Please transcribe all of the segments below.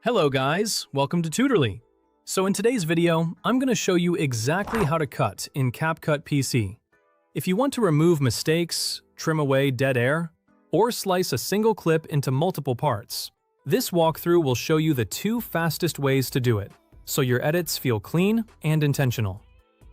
Hello guys, welcome to Tutorly. So in today's video, I'm going to show you exactly how to cut in CapCut PC. If you want to remove mistakes, trim away dead air, or slice a single clip into multiple parts, this walkthrough will show you the two fastest ways to do it, so your edits feel clean and intentional.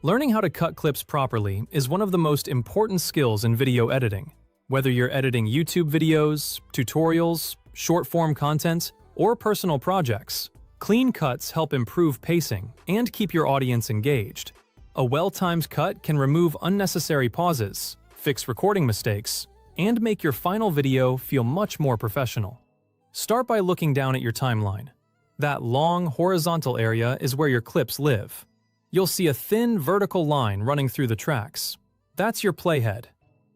Learning how to cut clips properly is one of the most important skills in video editing. Whether you're editing YouTube videos, tutorials, short-form content, or personal projects, clean cuts help improve pacing and keep your audience engaged. A well-timed cut can remove unnecessary pauses, fix recording mistakes, and make your final video feel much more professional. Start by looking down at your timeline. That long, horizontal area is where your clips live. You'll see a thin, vertical line running through the tracks. That's your playhead.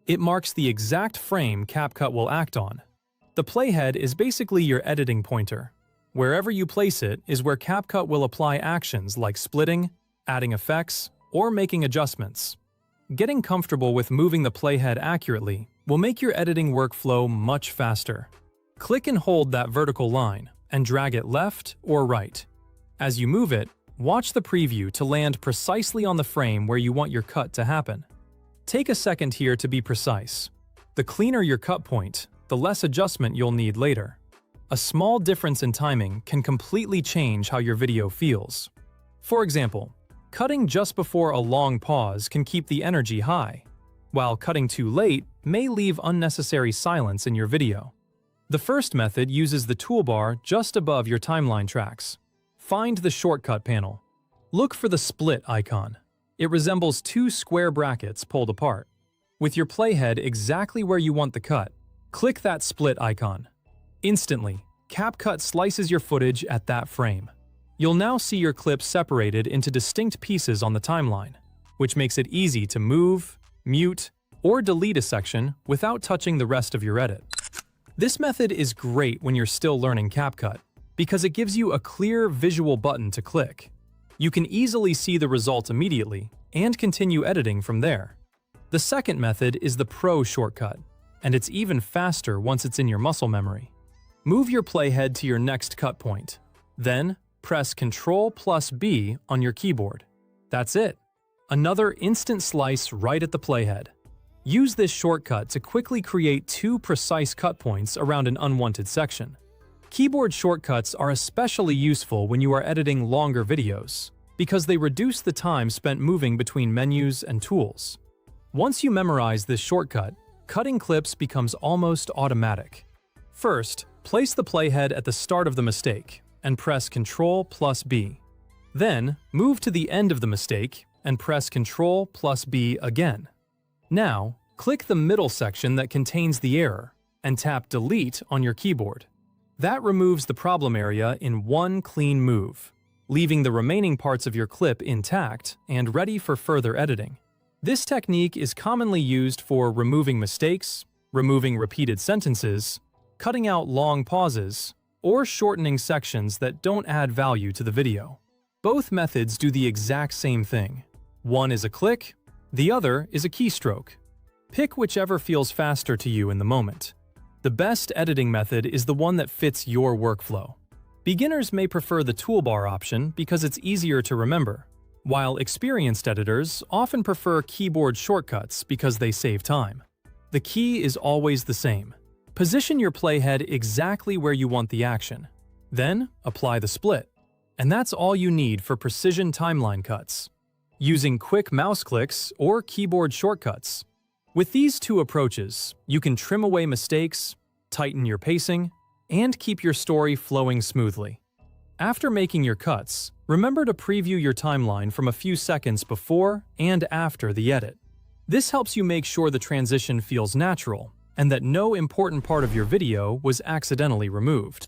It marks the exact frame CapCut will act on. The playhead is basically your editing pointer. Wherever you place it is where CapCut will apply actions like splitting, adding effects, or making adjustments. Getting comfortable with moving the playhead accurately will make your editing workflow much faster. Click and hold that vertical line and drag it left or right. As you move it, watch the preview to land precisely on the frame where you want your cut to happen. Take a second here to be precise. The cleaner your cut point, the less adjustment you'll need later. A small difference in timing can completely change how your video feels. For example, cutting just before a long pause can keep the energy high, while cutting too late may leave unnecessary silence in your video. The first method uses the toolbar just above your timeline tracks. Find the shortcut panel. Look for the split icon. It resembles two square brackets pulled apart. With your playhead exactly where you want the cut, click that split icon. Instantly, CapCut slices your footage at that frame. You'll now see your clips separated into distinct pieces on the timeline, which makes it easy to move, mute, or delete a section without touching the rest of your edit. This method is great when you're still learning CapCut, because it gives you a clear visual button to click. You can easily see the result immediately and continue editing from there. The second method is the Pro shortcut, and it's even faster once it's in your muscle memory. Move your playhead to your next cut point. Then, press Ctrl+B on your keyboard. That's it. Another instant slice right at the playhead. Use this shortcut to quickly create two precise cut points around an unwanted section. Keyboard shortcuts are especially useful when you are editing longer videos, because they reduce the time spent moving between menus and tools. Once you memorize this shortcut, cutting clips becomes almost automatic. First, place the playhead at the start of the mistake and press Ctrl+B. Then, move to the end of the mistake and press Ctrl+B again. Now, click the middle section that contains the error and tap Delete on your keyboard. That removes the problem area in one clean move, leaving the remaining parts of your clip intact and ready for further editing. This technique is commonly used for removing mistakes, removing repeated sentences, cutting out long pauses, or shortening sections that don't add value to the video. Both methods do the exact same thing. One is a click, the other is a keystroke. Pick whichever feels faster to you in the moment. The best editing method is the one that fits your workflow. Beginners may prefer the toolbar option because it's easier to remember, while experienced editors often prefer keyboard shortcuts because they save time. The key is always the same. Position your playhead exactly where you want the action. Then, apply the split. And that's all you need for precision timeline cuts, using quick mouse clicks or keyboard shortcuts. With these two approaches, you can trim away mistakes, tighten your pacing, and keep your story flowing smoothly. After making your cuts, remember to preview your timeline from a few seconds before and after the edit. This helps you make sure the transition feels natural and that no important part of your video was accidentally removed.